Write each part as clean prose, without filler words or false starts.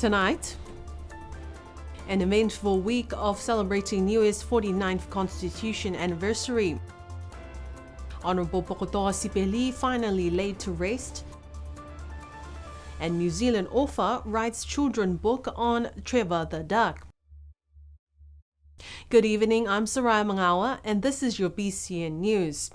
Tonight, an eventful week of celebrating US 49th Constitution anniversary. Honourable Po finally laid to rest. And New Zealand author writes children book on Trevor the duck. Good evening, I'm Sarai Mangawa and this is your BCN News.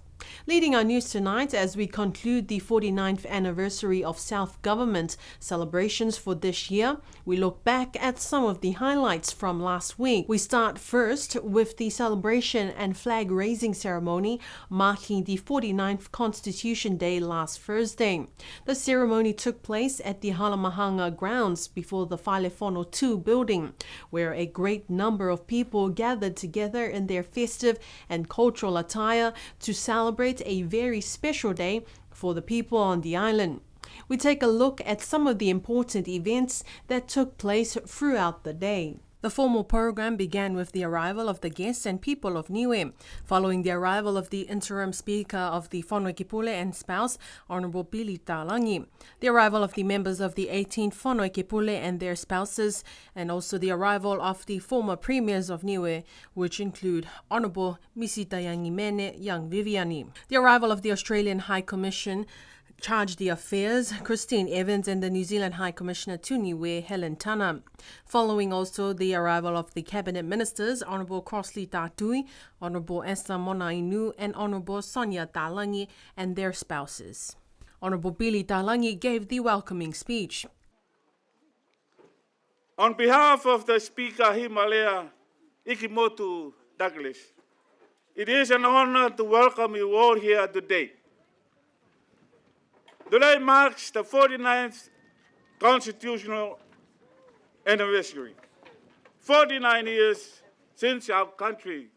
Leading our news tonight as we conclude the 49th anniversary of self-government celebrations for this year, we look back at some of the highlights from last week. We start first with the celebration and flag-raising ceremony marking the 49th Constitution Day last Thursday. The ceremony took place at the Halamahanga grounds before the Whailefono 2 building, where a great number of people gathered together in their festive and cultural attire to celebrate a very special day for the people on the island. We take a look at some of the important events that took place throughout the day. The formal program began with the arrival of the guests and people of Niue, following the arrival of the interim speaker of the Whanokepule and spouse, Honourable Pili Talangi, the arrival of the members of the 18th Whanokepule and their spouses, and also the arrival of the former premiers of Niue, which include Honourable Misita Yangimene Young Viviani, the arrival of the Australian High Commission Charge d'Affaires, Christine Evans, and the New Zealand High Commissioner to Niue, Helen Tana. Following also the arrival of the Cabinet Ministers, Honourable Crossley Tatui, Honourable Esther Monainu, and Honourable Sonia Talangi and their spouses. Honourable Billy Talangi gave the welcoming speech. On behalf of the Speaker Himalaya Ikimotu Douglas, it is an honour to welcome you all here today. Today marks the 49th constitutional anniversary. 49 years since our country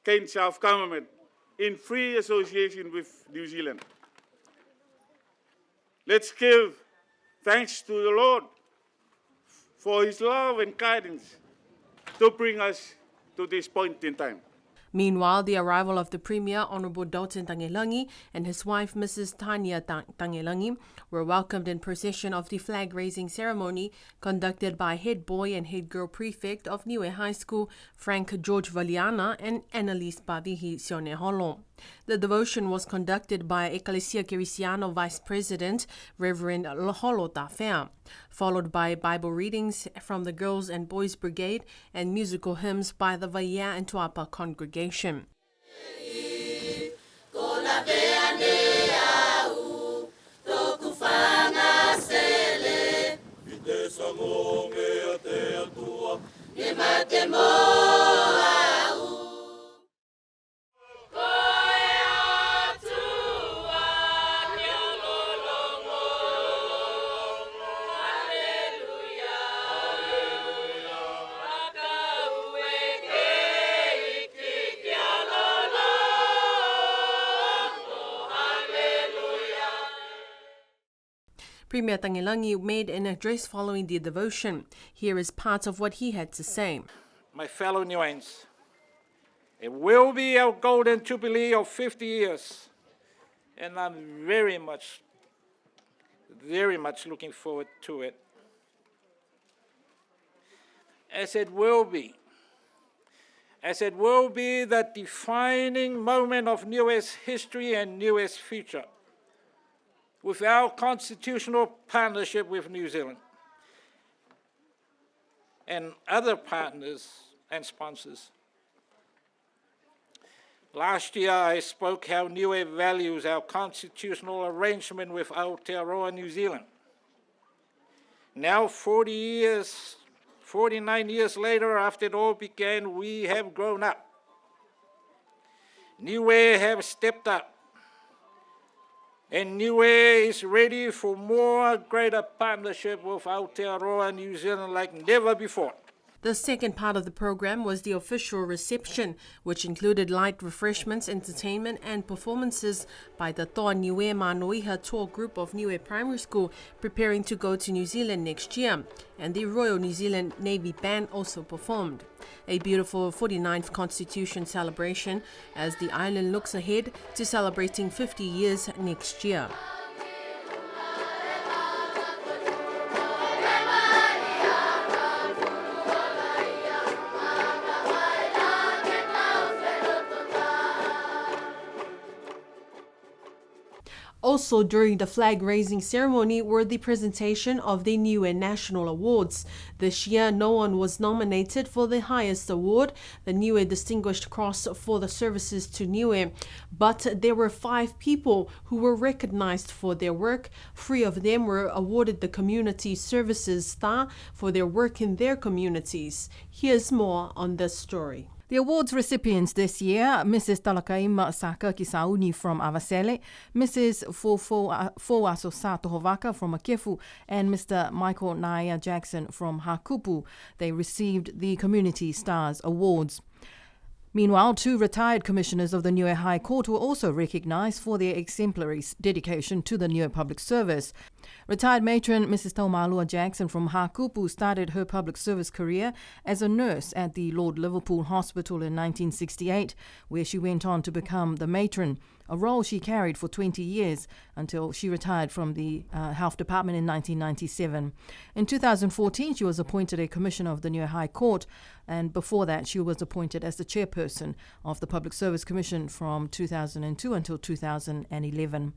gained self-government in free association with New Zealand. Let's give thanks to the Lord for His love and guidance to bring us to this point in time. Meanwhile, the arrival of the Premier, Honourable Dalton Tangelangi, and his wife, Mrs. Tanya Tangelangi, were welcomed in procession of the flag-raising ceremony conducted by head boy and head girl prefect of Niue High School, Frank George Valiana, and Annalise Pavihi Sioneholo. The devotion was conducted by Ecclesia Kerisiano Vice President, Reverend Loholo Tafea, followed by Bible readings from the Girls and Boys Brigade and musical hymns by the Vaia and Tuapa congregation. Premier Tangelangi made an address following the devotion. Here is part of what he had to say. My fellow Niueans, it will be our golden jubilee of 50 years, and I'm very much looking forward to it. As it will be the defining moment of Niue's history and Niue's future, with our constitutional partnership with New Zealand and other partners and sponsors. Last year I spoke how Niue values our constitutional arrangement with Aotearoa New Zealand. Now 49 years later, after it all began, we have grown up. Niue have stepped up. And Niue is ready for more greater partnership with Aotearoa New Zealand like never before. The second part of the program was the official reception, which included light refreshments, entertainment and performances by the Toa Niue Manoiha tour group of Niue Primary School preparing to go to New Zealand next year, and the Royal New Zealand Navy Band also performed. A beautiful 49th Constitution celebration as the island looks ahead to celebrating 50 years next year. Also during the flag-raising ceremony were the presentation of the Niue National Awards. This year, no one was nominated for the highest award, the Niue Distinguished Cross for the services to Niue. But there were 5 people who were recognized for their work. 3 of them were awarded the Community Services Star for their work in their communities. Here's more on this story. The awards recipients this year, Mrs. Talakaima Saka Kisauni from Avasele, Mrs. Foaso Satohovaka from Akefu, and Mr. Michael Naya Jackson from Hakupu. They received the Community Stars Awards. Meanwhile, 2 retired commissioners of the Niue High Court were also recognised for their exemplary dedication to the Niue Public Service. Retired matron Mrs. Taumalua Jackson from Hakupu started her public service career as a nurse at the Lord Liverpool Hospital in 1968, where she went on to become the matron, a role she carried for 20 years until she retired from the Health Department in 1997. In 2014, she was appointed a commissioner of the Niue High Court, and before that, she was appointed as the chairperson of the Public Service Commission from 2002 until 2011.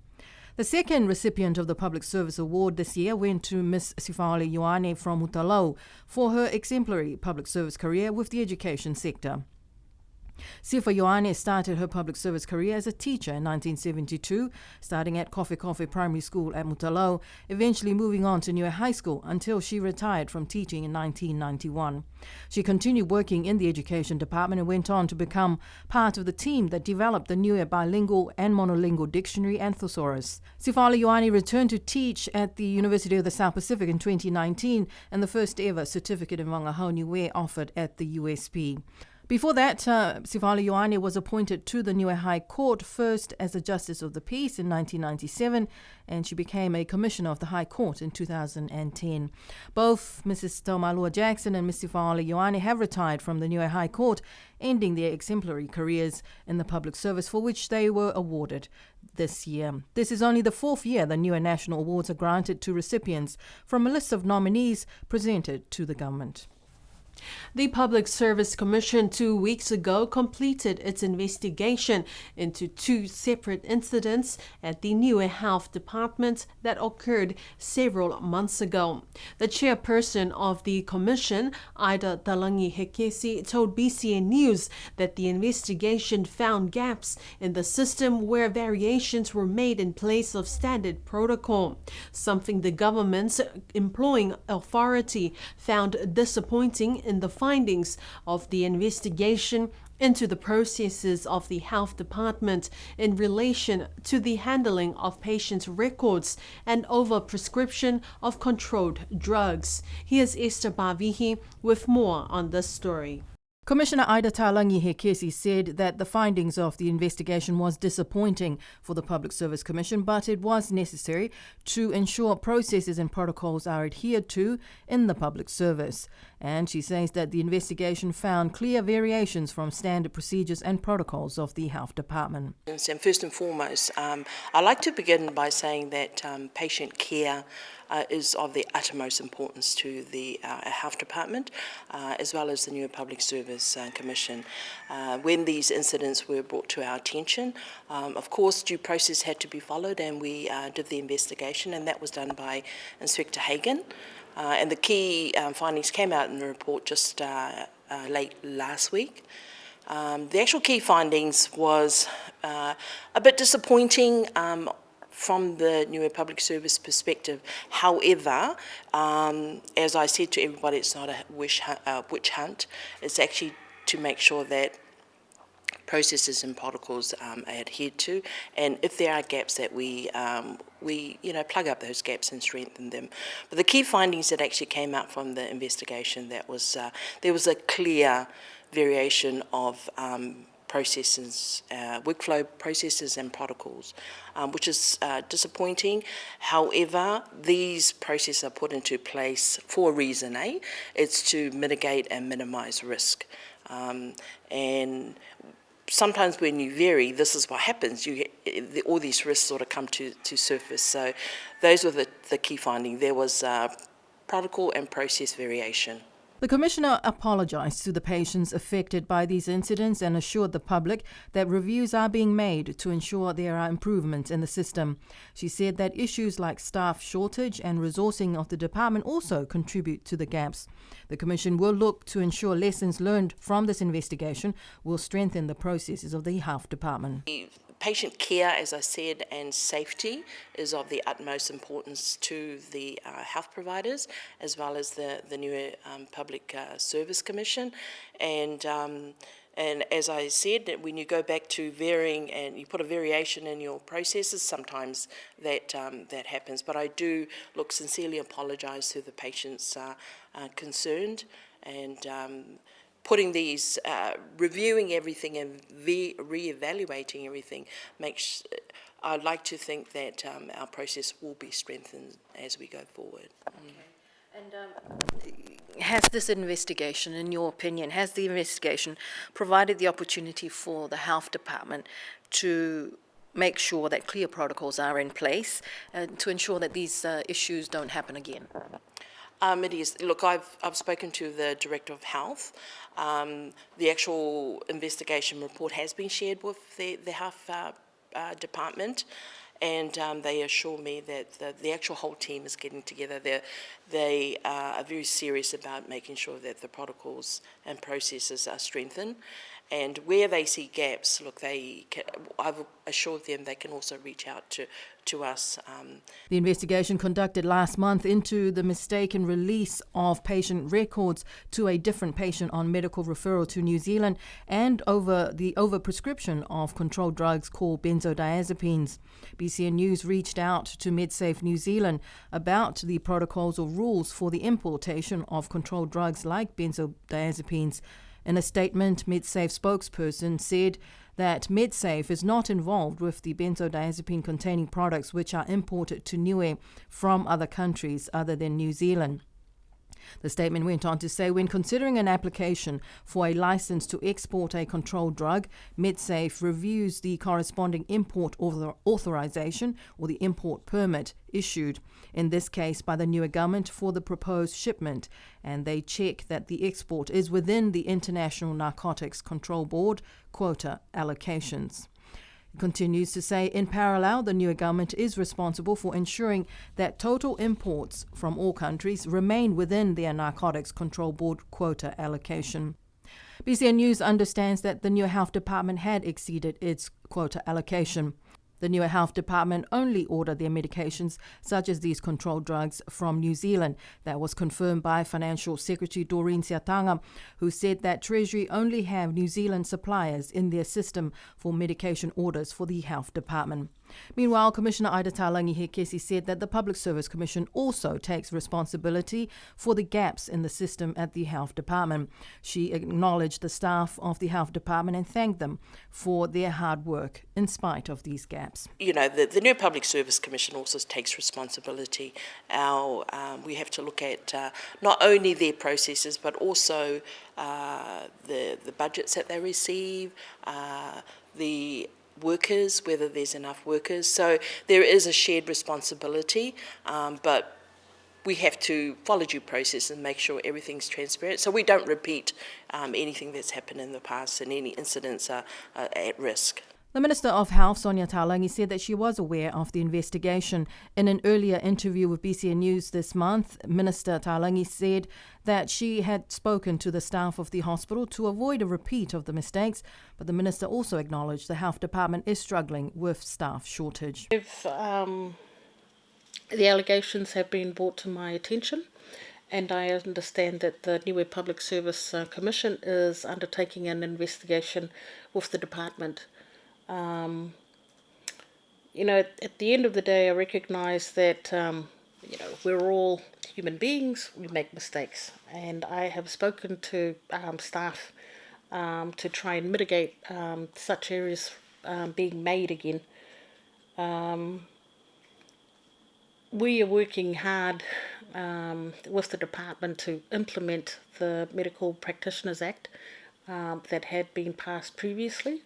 The second recipient of the Public Service Award this year went to Miss Sifale Ioane from Utalau for her exemplary public service career with the education sector. Sifa Ioane started her public service career as a teacher in 1972, starting at Kofe Primary School at Mutalau, eventually moving on to Niue High School until she retired from teaching in 1991. She continued working in the education department and went on to become part of the team that developed the Niue bilingual and monolingual dictionary and thesaurus. Sifale Ioane returned to teach at the University of the South Pacific in 2019, and the first ever certificate in Wangahau Niue offered at the USP. Before that, Sifale Ioane was appointed to the Niue High Court first as a Justice of the Peace in 1997, and she became a Commissioner of the High Court in 2010. Both Mrs. Taumalua Jackson and Ms. Sifale Ioane have retired from the Niue High Court, ending their exemplary careers in the public service for which they were awarded this year. This is only the 4th year the Niue National Awards are granted to recipients from a list of nominees presented to the government. The Public Service Commission 2 weeks ago completed its investigation into 2 separate incidents at the Niue Health Department that occurred several months ago. The chairperson of the commission, Ida Talangi Hekesi, told BCN News that the investigation found gaps in the system where variations were made in place of standard protocol, something the government's employing authority found disappointing in the findings of the investigation into the processes of the health department in relation to the handling of patients' records and over-prescription of controlled drugs. Here's Esther Bavihi with more on this story. Commissioner Ida Talangi Hekesi said that the findings of the investigation was disappointing for the Public Service Commission, but it was necessary to ensure processes and protocols are adhered to in the public service. And she says that the investigation found clear variations from standard procedures and protocols of the Health Department. And first and foremost, I'd like to begin by saying that patient care is of the uttermost importance to the Health Department, as well as the Niue Public Service Commission. When these incidents were brought to our attention, of course, due process had to be followed, and we did the investigation, and that was done by Inspector Hagan. And the key findings came out in the report just late last week. The actual key findings was a bit disappointing from the Niue Public Service perspective. However, as I said to everybody, it's not a witch hunt. It's actually to make sure that processes and protocols are adhered to, and if there are gaps that we plug up those gaps and strengthen them. But the key findings that actually came out from the investigation, that was there was a clear variation of processes, workflow processes and protocols, which is disappointing. However, these processes are put into place for a reason, It's to mitigate and minimise risk. And sometimes when you vary, this is what happens. All these risks sort of come to surface. So those were the key finding. There was protocol and process variation. The Commissioner apologised to the patients affected by these incidents and assured the public that reviews are being made to ensure there are improvements in the system. She said that issues like staff shortage and resourcing of the department also contribute to the gaps. The Commission will look to ensure lessons learned from this investigation will strengthen the processes of the Health Department. Patient care, as I said, and safety is of the utmost importance to the health providers, as well as the new Public Service Commission. And as I said, when you go back to varying and you put a variation in your processes, sometimes that happens. But I do sincerely apologise to the patients concerned, and putting these, reviewing everything and re-evaluating everything I'd like to think that our process will be strengthened as we go forward. And has this investigation, in your opinion, has the investigation provided the opportunity for the Health Department to make sure that clear protocols are in place and to ensure that these issues don't happen again? It is. Look, I've spoken to the Director of Health. The actual investigation report has been shared with the Health Department, and they assure me that the actual whole team is getting together. They are very serious about making sure that the protocols and processes are strengthened. And where they see gaps, I've assured them they can also reach out to us. The investigation conducted last month into the mistaken release of patient records to a different patient on medical referral to New Zealand and over the overprescription of controlled drugs called benzodiazepines. BCN News reached out to MedSafe New Zealand about the protocols or rules for the importation of controlled drugs like benzodiazepines. In a statement, MedSafe spokesperson said that MedSafe is not involved with the benzodiazepine-containing products which are imported to Niue from other countries other than New Zealand. The statement went on to say, when considering an application for a license to export a controlled drug, MedSafe reviews the corresponding import authorization or the import permit issued, in this case by the Niue government for the proposed shipment, and they check that the export is within the International Narcotics Control Board quota allocations. Continues to say, in parallel, the new government is responsible for ensuring that total imports from all countries remain within their Narcotics Control Board quota allocation. BCN News understands that the new Health Department had exceeded its quota allocation. The Niue Health Department only ordered their medications, such as these controlled drugs, from New Zealand. That was confirmed by Financial Secretary Doreen Siatanga, who said that Treasury only have New Zealand suppliers in their system for medication orders for the Health Department. Meanwhile, Commissioner Ida Talangi Hekesi said that the Public Service Commission also takes responsibility for the gaps in the system at the Health Department. She acknowledged the staff of the Health Department and thanked them for their hard work in spite of these gaps. You know, the new Public Service Commission also takes responsibility. We have to look at not only their processes but also the budgets that they receive, the workers, whether there's enough workers. So there is a shared responsibility, but we have to follow due process and make sure everything's transparent so we don't repeat anything that's happened in the past and any incidents are at risk. The Minister of Health, Sonia Talangi, said that she was aware of the investigation. In an earlier interview with BCN News this month, Minister Talangi said that she had spoken to the staff of the hospital to avoid a repeat of the mistakes, but the Minister also acknowledged the Health Department is struggling with staff shortage. The allegations have been brought to my attention, and I understand that the Niue Public Service Commission is undertaking an investigation with the department. You know, at the end of the day, I recognise that, you know, we're all human beings, we make mistakes. And I have spoken to staff to try and mitigate such errors being made again. We are working hard with the department to implement the Medical Practitioners Act that had been passed previously.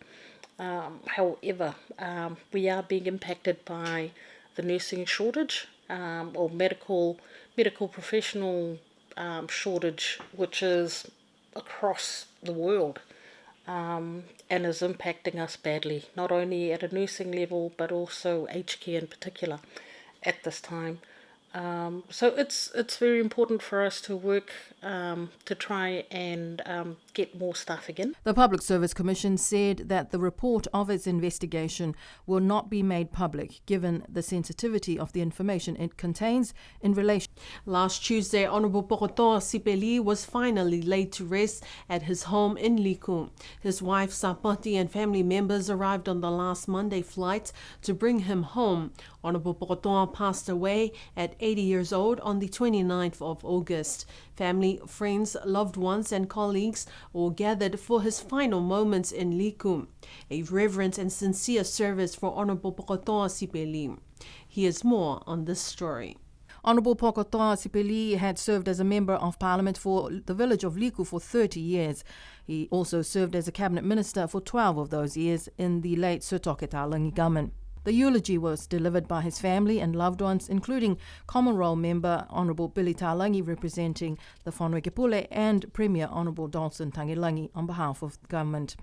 However, we are being impacted by the nursing shortage or medical professional shortage, which is across the world, and is impacting us badly, not only at a nursing level but also aged care in particular at this time. So it's very important for us to work to try and get more staff again. The Public Service Commission said that the report of its investigation will not be made public, given the sensitivity of the information it contains in relation. Last Tuesday, Honourable Po Sipeli was finally laid to rest at his home in Liku. His wife Sapati and family members arrived on the last Monday flight to bring him home. Honourable Po passed away at 80 years old on the 29th of August. Family, friends, loved ones and colleagues all gathered for his final moments in Liku. A reverent and sincere service for Honourable Po Sipeli. Here's more on this story. Honourable Po Sipeli had served as a Member of Parliament for the village of Liku for 30 years. He also served as a Cabinet Minister for 12 of those years in the late Sir Toke Talangi government. The eulogy was delivered by his family and loved ones, including Common Roll Member Honourable Billy Talangi representing the Whanokepule and Premier Honourable Dalton Tangilangi on behalf of the government.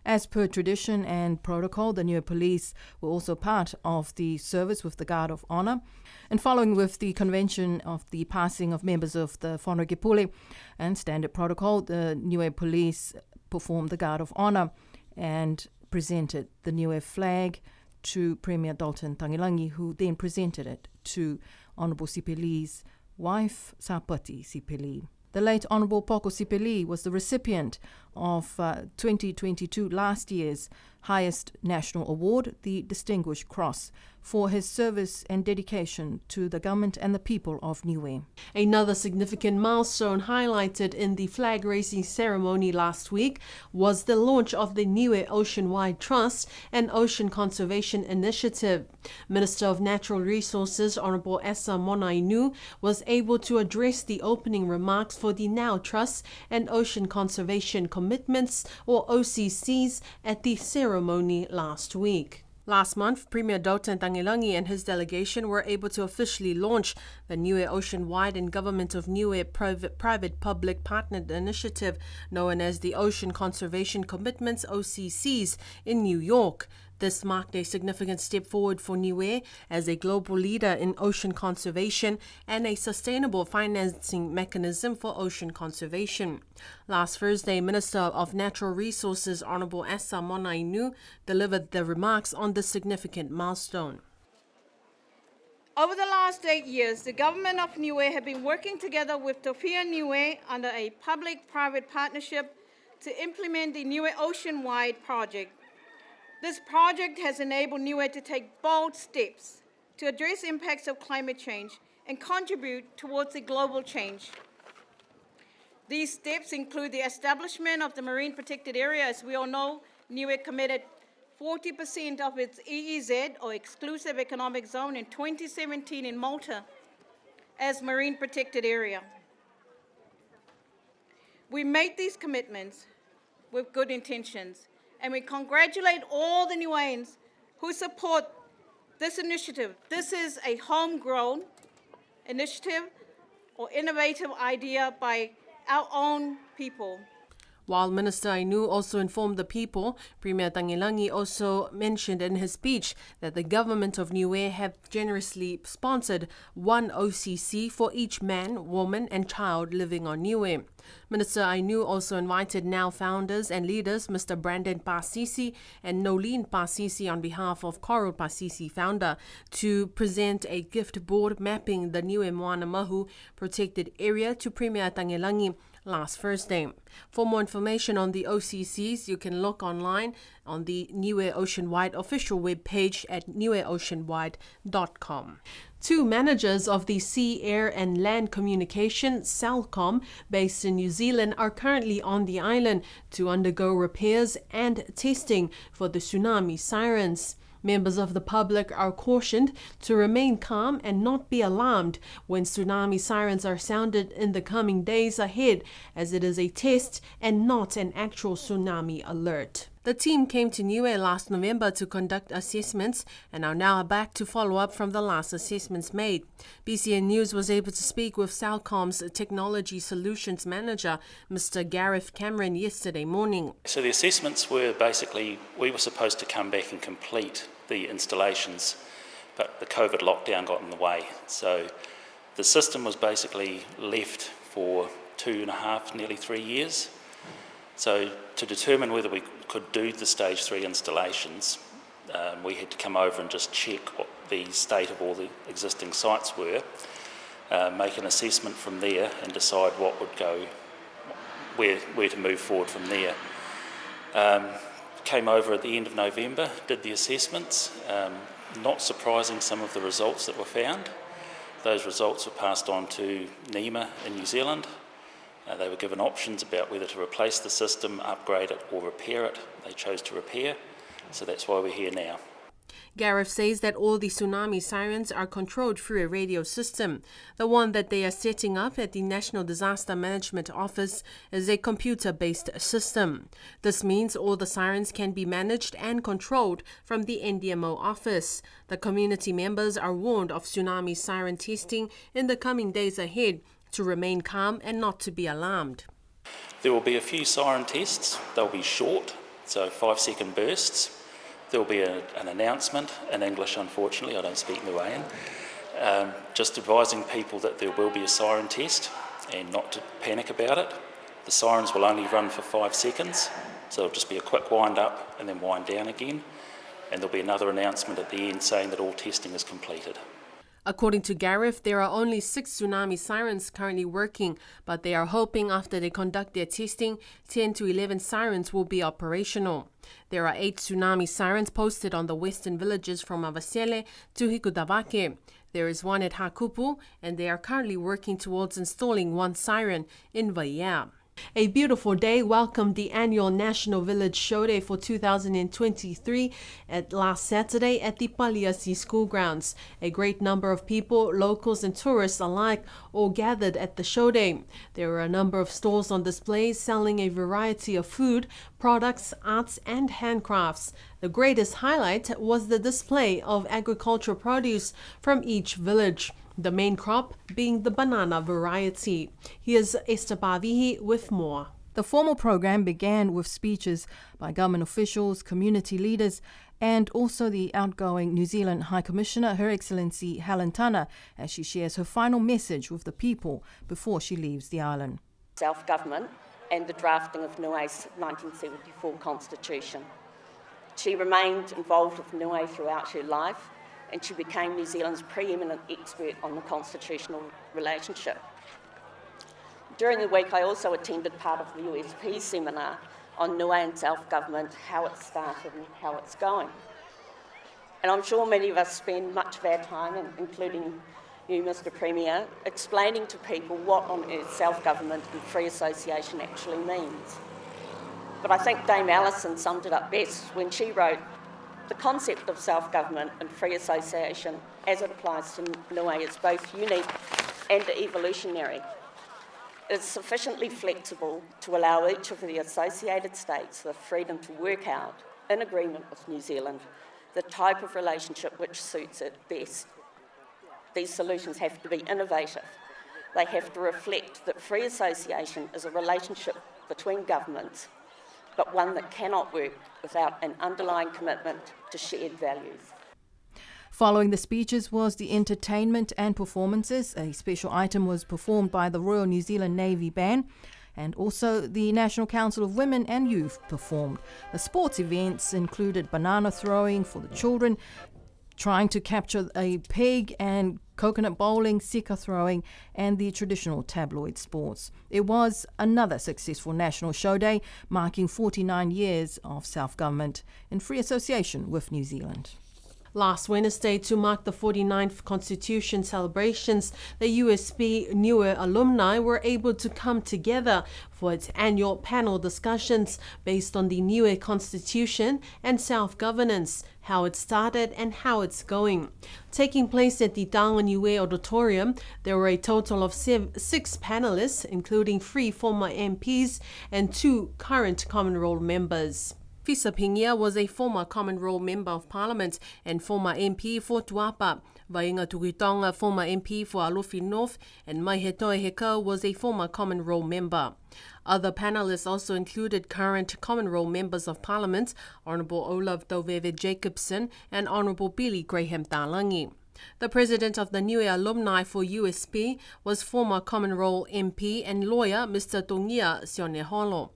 As per tradition and protocol, the Niue Police were also part of the service with the Guard of Honour. And following with the convention of the passing of members of the Whanokepule and standard protocol, the Niue Police performed the Guard of Honour and presented the Niue flag to Premier Dalton Tangilangi, who then presented it to Honourable Sipeli's wife, Sapati Sipeli. The late Honourable Poko Sipeli was the recipient of 2022 last year's highest national award, the Distinguished Cross, for his service and dedication to the government and the people of Niue. Another significant milestone highlighted in the flag raising ceremony last week was the launch of the Niue Oceanwide Trust and Ocean Conservation Initiative. Minister of Natural Resources Honourable Esa Monainu was able to address the opening remarks for the Now Trust and Ocean Conservation Commitments, or OCCs, at the ceremony last week. Last month, Premier Dalton Tangilangi and his delegation were able to officially launch the Niue Oceanwide and Government of Niue Private-Public Partnered Initiative, known as the Ocean Conservation Commitments, OCCs, in New York. This marked a significant step forward for Niue as a global leader in ocean conservation and a sustainable financing mechanism for ocean conservation. Last Thursday, Minister of Natural Resources Honourable Esa Monainu delivered the remarks on this significant milestone. Over the last 8 years, the government of Niue have been working together with Tofia Niue under a public-private partnership to implement the Niue Oceanwide project. This project has enabled Niue to take bold steps to address impacts of climate change and contribute towards a global change. These steps include the establishment of the Marine Protected Area. As we all know, Niue committed 40% of its EEZ, or Exclusive Economic Zone, in 2017 in Malta as Marine Protected Area. We made these commitments with good intentions, and we congratulate all the Niueans who support this initiative. This is a homegrown initiative or innovative idea by our own people. While Minister Ainu also informed the people, Premier Tangilangi also mentioned in his speech that the government of Niue have generously sponsored one OCC for each man, woman and child living on Niue. Minister Ainu also invited Now founders and leaders Mr. Brandon Pasisi and Nolene Pasisi on behalf of Coral Pasisi founder to present a gift board mapping the Niue Moana Mahu protected area to Premier Tangilangi last Thursday. For more information on the OCCs, you can look online on the Niue Oceanwide official webpage at niueoceanwide.com. Two managers of the Sea, Air and Land Communication, Celcom, based in New Zealand, are currently on the island to undergo repairs and testing for the tsunami sirens. Members of the public are cautioned to remain calm and not be alarmed when tsunami sirens are sounded in the coming days ahead, as it is a test and not an actual tsunami alert. The team came to Niue last November to conduct assessments and are now back to follow up from the last assessments made. BCN News was able to speak with Salcom's Technology Solutions Manager, Mr. Gareth Cameron, yesterday morning. So the assessments were basically, we were supposed to come back and complete the installations, but the COVID lockdown got in the way. So the system was basically left for 2.5, nearly 3 years. So to determine whether we could do the stage 3 installations, we had to come over and just check what the state of all the existing sites were, make an assessment from there and decide what would go, where to move forward from there. Came over at the end of November, did the assessments. Not surprising, some of the results that were found. Those results were passed on to NEMA in New Zealand. They were given options about whether to replace the system, upgrade it or repair it. They chose to repair, so that's why we're here now. Gareth says that all the tsunami sirens are controlled through a radio system. The one that they are setting up at the National Disaster Management Office is a computer-based system. This means all the sirens can be managed and controlled from the NDMO office. The community members are warned of tsunami siren testing in the coming days ahead, to remain calm and not to be alarmed. There will be a few siren tests. They'll be short, so 5-second bursts. There will be an announcement in English, unfortunately, I don't speak Niuean, just advising people that there will be a siren test and not to panic about it. The sirens will only run for 5 seconds, so it'll just be a quick wind up and then wind down again. And there'll be another announcement at the end saying that all testing is completed. According to Gareth, there are only 6 tsunami sirens currently working, but they are hoping after they conduct their testing, 10 to 11 sirens will be operational. There are 8 tsunami sirens posted on the western villages from Avasele to Hikudavake. There is one at Hakupu, and they are currently working towards installing 1 siren in Vaia. A beautiful day welcomed the annual National Village Show Day for 2023 last Saturday at the Paliasi School Grounds. A great number of people, locals and tourists alike, all gathered at the show day. There were a number of stalls on display selling a variety of food, products, arts and handcrafts. The greatest highlight was the display of agricultural produce from each village, the main crop being the banana variety. Here's Esther Pavihi with more. The formal program began with speeches by government officials, community leaders, and also the outgoing New Zealand High Commissioner, Her Excellency Helen Tana, as she shares her final message with the people before she leaves the island. Self-government and the drafting of Niue's 1974 constitution. She remained involved with Niue throughout her life, and she became New Zealand's preeminent expert on the constitutional relationship. During the week, I also attended part of the USP seminar on Niue and self-government, how it started and how it's going. And I'm sure many of us spend much of our time, including you, Mr. Premier, explaining to people what on earth self-government and free association actually means. But I think Dame Allison summed it up best when she wrote, "The concept of self-government and free association as it applies to Niue is both unique and evolutionary. It is sufficiently flexible to allow each of the associated states the freedom to work out, in agreement with New Zealand, the type of relationship which suits it best. These solutions have to be innovative. They have to reflect that free association is a relationship between governments, but one that cannot work without an underlying commitment to shared values." Following the speeches was the entertainment and performances. A special item was performed by the Royal New Zealand Navy Band, and also the National Council of Women and Youth performed. The sports events included banana throwing for the children, trying to capture a pig, and coconut bowling, sika throwing, and the traditional tabloid sports. It was another successful National Show Day, marking 49 years of self-government in free association with New Zealand. Last Wednesday, to mark the 49th Constitution celebrations, the USP Niue alumni were able to come together for its annual panel discussions based on the Niue Constitution and self-governance, how it started and how it's going. Taking place at the Taonga Niue Auditorium, there were a total of 6 panelists, including 3 former MPs and 2 current Common Role members. Fisa Pingia was a former Common Role Member of Parliament and former MP for Tuapa. Vainga Tukitonga, former MP for Alofi North, and Maihetoe Hekau was a former Common Role Member. Other panelists also included current Common Role Members of Parliament, Honourable Olaf Doveve Jacobson and Honourable Billy Graham Talangi. The president of the Niue Alumni for USP was former Common Role MP and lawyer Mr. Tongia Sioneholo.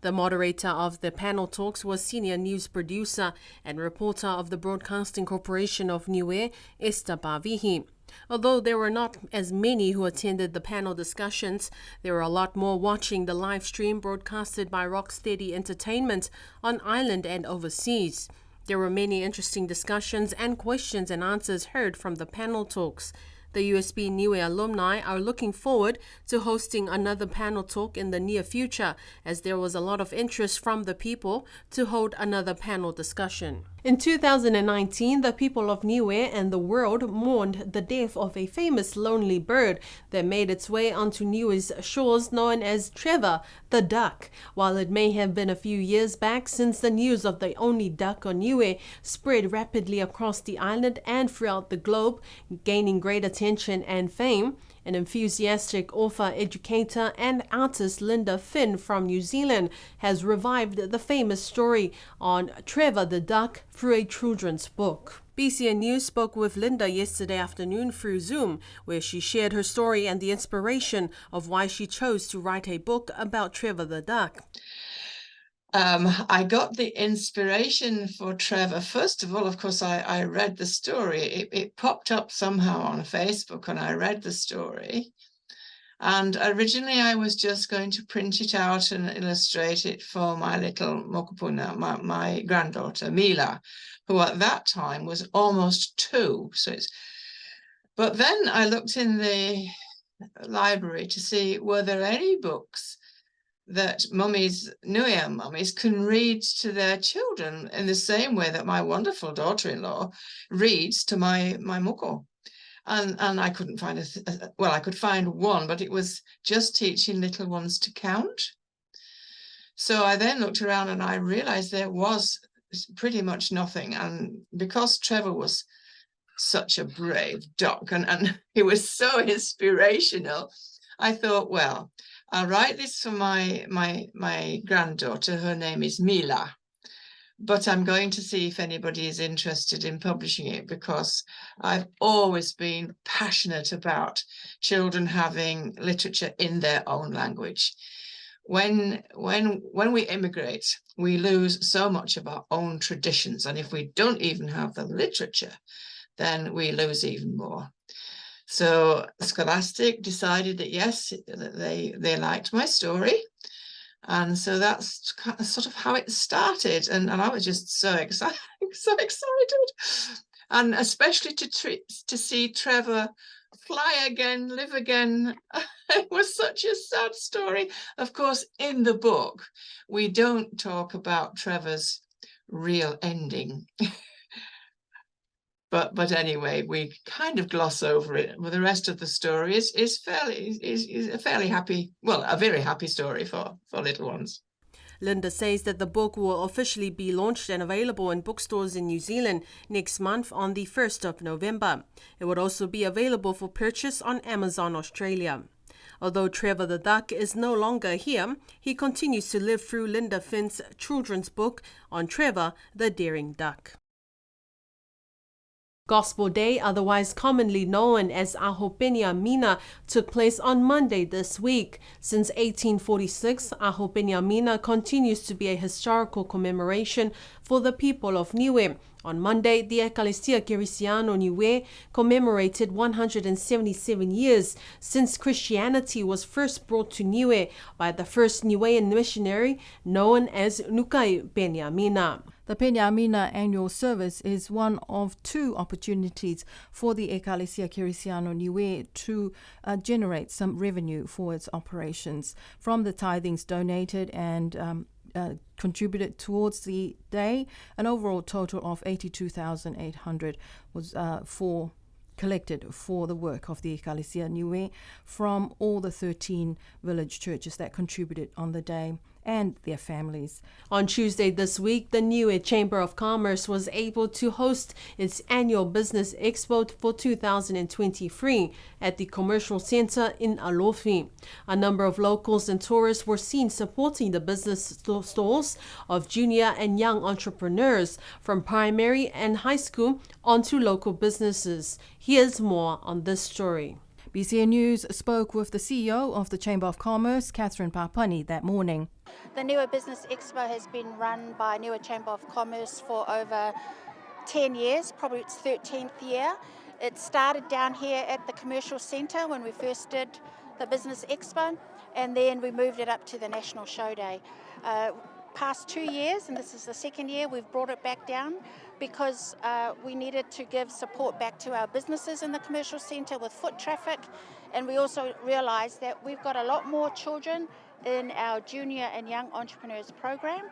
The moderator of the panel talks was senior news producer and reporter of the Broadcasting Corporation of Niue, Esther Pavihi. Although there were not as many who attended the panel discussions, there were a lot more watching the live stream broadcasted by Rocksteady Entertainment on island and overseas. There were many interesting discussions and questions and answers heard from the panel talks. The USB Niue alumni are looking forward to hosting another panel talk in the near future, as there was a lot of interest from the people to hold another panel discussion. In 2019, the people of Niue and the world mourned the death of a famous lonely bird that made its way onto Niue's shores, known as Trevor, the duck. While it may have been a few years back since the news of the only duck on Niue spread rapidly across the island and throughout the globe, gaining great attention and fame, an enthusiastic author, educator and artist Linda Finn from New Zealand has revived the famous story on Trevor the duck through a children's book. BCN News spoke with Linda yesterday afternoon through Zoom, where she shared her story and the inspiration of why she chose to write a book about Trevor the duck. I got the inspiration for Trevor. First of all, of course, I read the story. It popped up somehow on Facebook and I read the story. And originally I was just going to print it out and illustrate it for my little mokopuna, my granddaughter, Mila, who at that time was almost 2. But then I looked in the library to see, were there any books that Niue mummies can read to their children in the same way that my wonderful daughter-in-law reads to my moko. And I couldn't find well, I could find one, but it was just teaching little ones to count. So I then looked around and I realized there was pretty much nothing. And because Trevor was such a brave duck and he was so inspirational, I thought, well, I'll write this for my granddaughter. Her name is Mila, but I'm going to see if anybody is interested in publishing it, because I've always been passionate about children having literature in their own language. When we immigrate, we lose so much of our own traditions, and if we don't even have the literature, then we lose even more. So Scholastic decided that yes, they liked my story. And so that's sort of how it started. And I was just so excited, And especially to see Trevor fly again, live again. It was such a sad story. Of course, in the book, we don't talk about Trevor's real ending. But anyway, we kind of gloss over it. Well, the rest of the story is a fairly happy, well, a very happy story for little ones. Linda says that the book will officially be launched and available in bookstores in New Zealand next month on the 1st of November. It would also be available for purchase on Amazon Australia. Although Trevor the duck is no longer here, he continues to live through Linda Finn's children's book on Trevor the daring duck. Gospel Day, otherwise commonly known as Ahopenia Mina, took place on Monday this week. Since 1846, Ahopenia Mina continues to be a historical commemoration for the people of Niue. On Monday, the Ecclesia Kirisiano Niue commemorated 177 years since Christianity was first brought to Niue by the first Niuean missionary known as Nukai Penyamina. The Penyamina annual service is one of 2 opportunities for the Ecclesia Kirisiano Niue to generate some revenue for its operations. From the tithings donated and contributed towards the day, an overall total of 82,800 was collected for the work of the Ecclesia Niue from all the 13 village churches that contributed on the day. and their families. On Tuesday this week, the Niue Chamber of Commerce was able to host its annual Business Expo for 2023 at the Commercial Centre in Alofi. A number of locals and tourists were seen supporting the business stalls of junior and young entrepreneurs from primary and high school onto local businesses. Here's more on this story. BCN News spoke with the CEO of the Chamber of Commerce, Catherine Papani, that morning. The Niue Business Expo has been run by Niue Chamber of Commerce for over 10 years, probably its 13th year. It started down here at the Commercial Centre when we first did the Business Expo, and then we moved it up to the National Show Day. Past 2 years, and this is the second year, we've brought it back down because we needed to give support back to our businesses in the Commercial Centre with foot traffic, and we also realised that we've got a lot more children in our junior and young entrepreneurs program,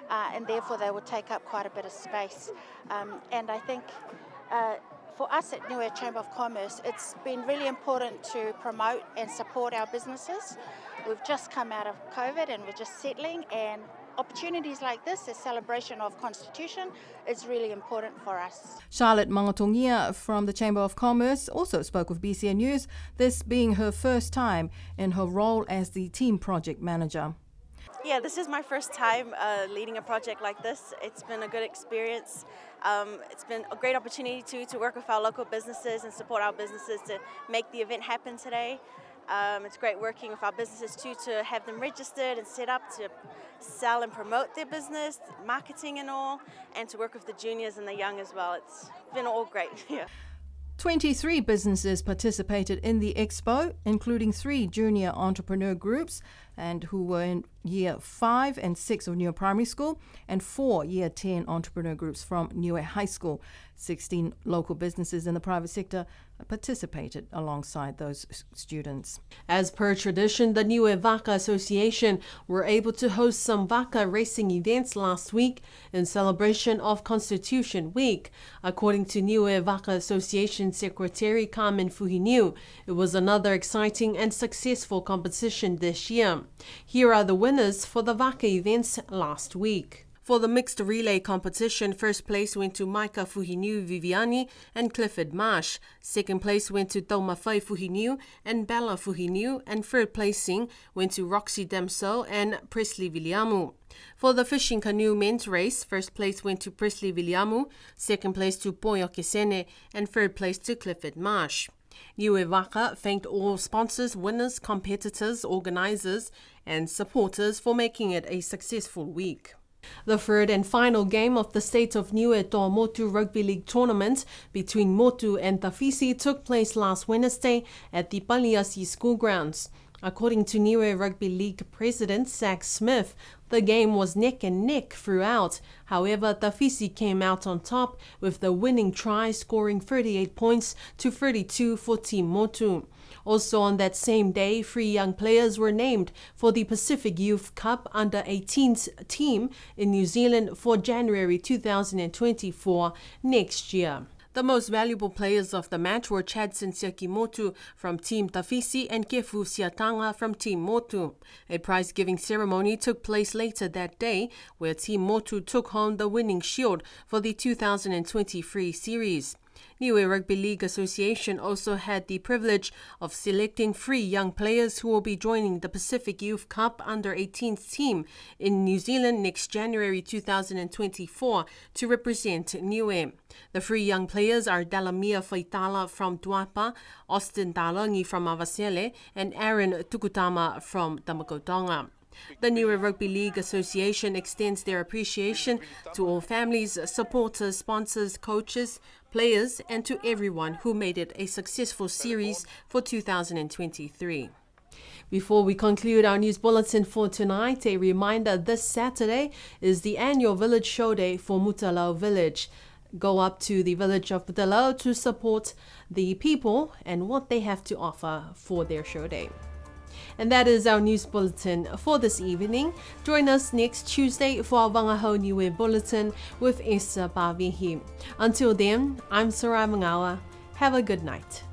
and therefore they will take up quite a bit of space. And I think for us at Niue Chamber of Commerce, it's been really important to promote and support our businesses. We've just come out of COVID and we're just settling, and opportunities like this, a celebration of Constitution, is really important for us. Charlotte Mangatongia from the Chamber of Commerce also spoke with BCN News, this being her first time in her role as the team project manager. Yeah, this is my first time leading a project like this. It's been a good experience. It's been a great opportunity to work with our local businesses and support our businesses to make the event happen today. It's great working with our businesses too, to have them registered and set up to sell and promote their business, marketing and all, and to work with the juniors and the young as well. It's been all great. Yeah. 23 businesses participated in the expo, including 3 junior entrepreneur groups and who were in year 5 and 6 of Niue Primary School, and 4 year 10 entrepreneur groups from Niue High School. 16 local businesses in the private sector participated alongside those students. As per tradition, the Niue Vodka Association were able to host some vodka racing events last week in celebration of Constitution Week. According to Niue Vodka Association Secretary Carmen Fuhiniu, it was another exciting and successful competition this year. Here are the winners for the vodka events last week. For the mixed relay competition, first place went to Maika Fuhiniu Viviani and Clifford Marsh. Second place went to Taumawhai Fuhiniu and Bella Fuhiniu, and third placing went to Roxy Demso and Presley Viliamu. For the fishing canoe men's race, first place went to Presley Viliamu, second place to Poyo Kesene, and third place to Clifford Marsh. Niue Vodka thanked all sponsors, winners, competitors, organisers and supporters for making it a successful week. The third and final game of the State of Niue Toa Motu Rugby League tournament between Motu and Tafisi took place last Wednesday at the Paliasi School grounds. According to Niue Rugby League President Zach Smith, the game was neck and neck throughout. However, Tafisi came out on top with the winning try, scoring 38 points to 32 for Team Motu. Also on that same day, 3 young players were named for the Pacific Youth Cup Under-18s team in New Zealand for January 2024 next year. The most valuable players of the match were Chadson Siakimotu from Team Tafisi and Kefu Siatanga from Team Motu. A prize-giving ceremony took place later that day, where Team Motu took home the winning shield for the 2023 series. Niue Rugby League Association also had the privilege of selecting 3 young players who will be joining the Pacific Youth Cup Under-18s team in New Zealand next January 2024 to represent Niue. The 3 young players are Dalamia Faitala from Tuapa, Austin Talangi from Avasele, and Aaron Tukutama from Tamakotonga. The Niue Rugby League Association extends their appreciation to all families, supporters, sponsors, coaches, players, and to everyone who made it a successful series for 2023. Before we conclude our news bulletin for tonight, a reminder this Saturday is the annual Village Show Day for Mutalao Village. Go up to the village of Mutalao to support the people and what they have to offer for their show day. And that is our news bulletin for this evening. Join us next Tuesday for our Wangahau Niue Bulletin with Esther Pavihi. Until then, I'm Sarai Mangawa. Have a good night.